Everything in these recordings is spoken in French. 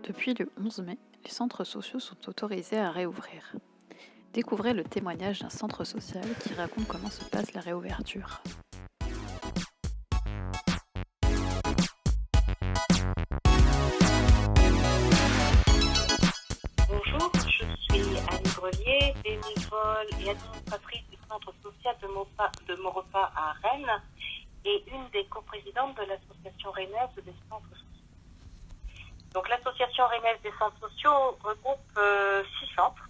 Depuis le 11 mai, les centres sociaux sont autorisés à réouvrir. Découvrez le témoignage d'un centre social qui raconte comment se passe la réouverture. Bonjour, je suis Annie Grelier, bénévole et administratrice du centre social de Maurepas à Rennes et une des coprésidentes de l'association rennaise des centres sociaux. Donc l'association rennaise des centres sociaux regroupe 6 centres,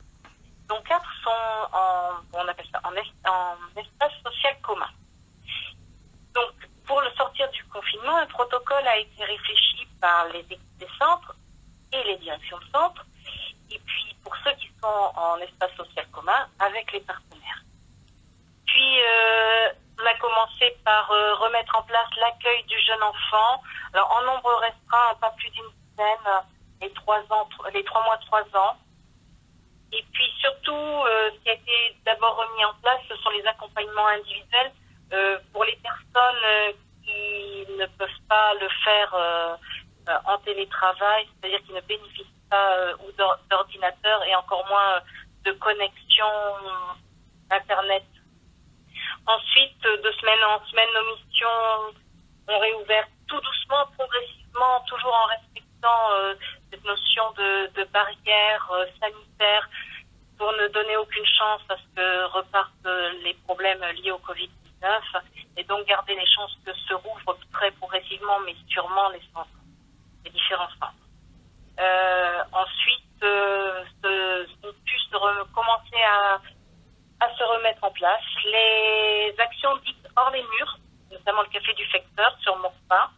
dont 4 sont on appelle ça en espace social commun. Donc pour le sortir du confinement, un protocole a été réfléchi par les équipes des centres et les directions de centres. Et puis, pour ceux qui sont en espace social commun, avec les partenaires. Puis, on a commencé par remettre en place l'accueil du jeune enfant. Alors, en nombre restreint, pas plus d'une dizaine, les 3 mois, 3 ans. Et puis, surtout, ce qui a été d'abord remis en place, ce sont les accompagnements individuels pour les personnes qui ne peuvent pas le faire en télétravail, c'est-à-dire qui ne bénéficient ou d'ordinateur et encore moins de connexion Internet. Ensuite, de semaine en semaine, nos missions ont réouvert tout doucement, progressivement, toujours en respectant cette notion de barrière sanitaire pour ne donner aucune chance à ce que repartent les problèmes liés au Covid-19 et donc garder les chances que se rouvrent très progressivement mais sûrement les différents centres. Ensuite, on puisse commencer à se remettre en place. Les actions dites hors les murs, notamment le café du facteur sur Maurepas,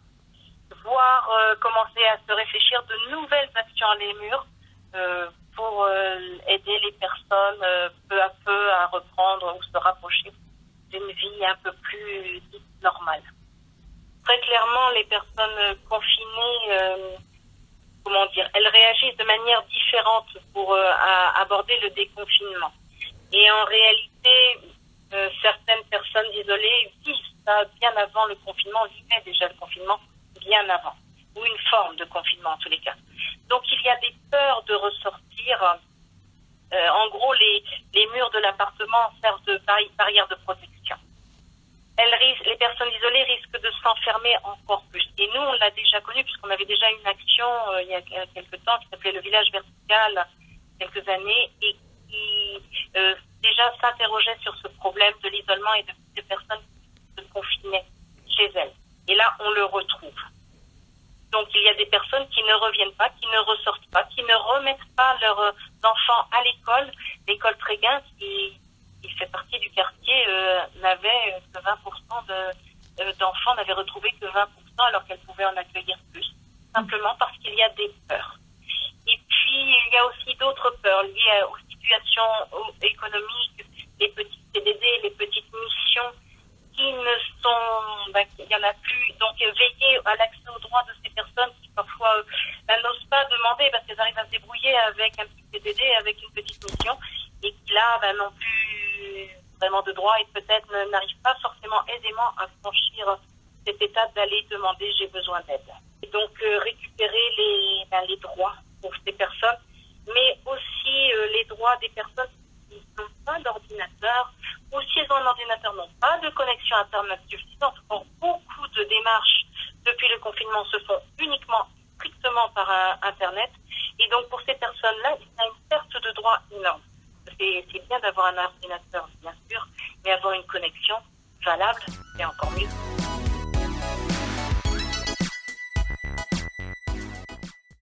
voire commencer à se réfléchir de nouvelles actions hors les murs pour aider les personnes peu à peu à reprendre ou se rapprocher d'une vie un peu plus dite normale. Très clairement, les personnes confinées elles réagissent de manière différente pour aborder le déconfinement. Et en réalité, certaines personnes isolées vivent ça bien avant le confinement, vivaient déjà le confinement bien avant, ou une forme de confinement en tous les cas. Donc il y a des peurs de ressortir. En gros, les murs de l'appartement servent de barrière de protection. Les personnes isolées risquent de s'enfermer encore plus. Et nous, on l'a déjà connu puisqu'on avait déjà une action il y a quelques temps qui s'appelait le village vertical, quelques années, et qui déjà s'interrogeait sur ce problème de l'isolement et de personnes qui se confinaient chez elles. Et là, on le retrouve. Donc, il y a des personnes qui ne reviennent pas, qui ne ressortent pas, qui ne remettent pas leurs enfants à l'école. L'école Tréguin, qui fait partie du quartier, n'avait que 20% d'enfants, n'avaient retrouvé que 20% alors qu'elle pouvait en accueillir plus, simplement parce qu'il y a des peurs. Et puis, il y a aussi d'autres peurs liées aux situations économiques, les petits CDD, les petites missions qui ne sont, il n'y en a plus. Donc, veiller à l'accès aux droits de ces personnes qui parfois n'osent pas demander parce qu'elles arrivent à se débrouiller avec un petit CDD, avec une petite mission, et qui là, n'ont plus vraiment de droits et peut-être n'arrivent pas forcément aisément à franchir cette étape d'aller demander « j'ai besoin d'aide ». Et donc, récupérer les droits pour ces personnes, mais aussi les droits des personnes qui n'ont pas d'ordinateur, ou si elles ont un ordinateur, n'ont pas de connexion Internet suffisante. Or, beaucoup de démarches depuis le confinement se font uniquement, strictement par Internet. Et donc, pour ces personnes-là, il y a une perte de droits énorme. C'est bien d'avoir un ordinateur, bien sûr, mais avoir une connexion valable, c'est encore mieux.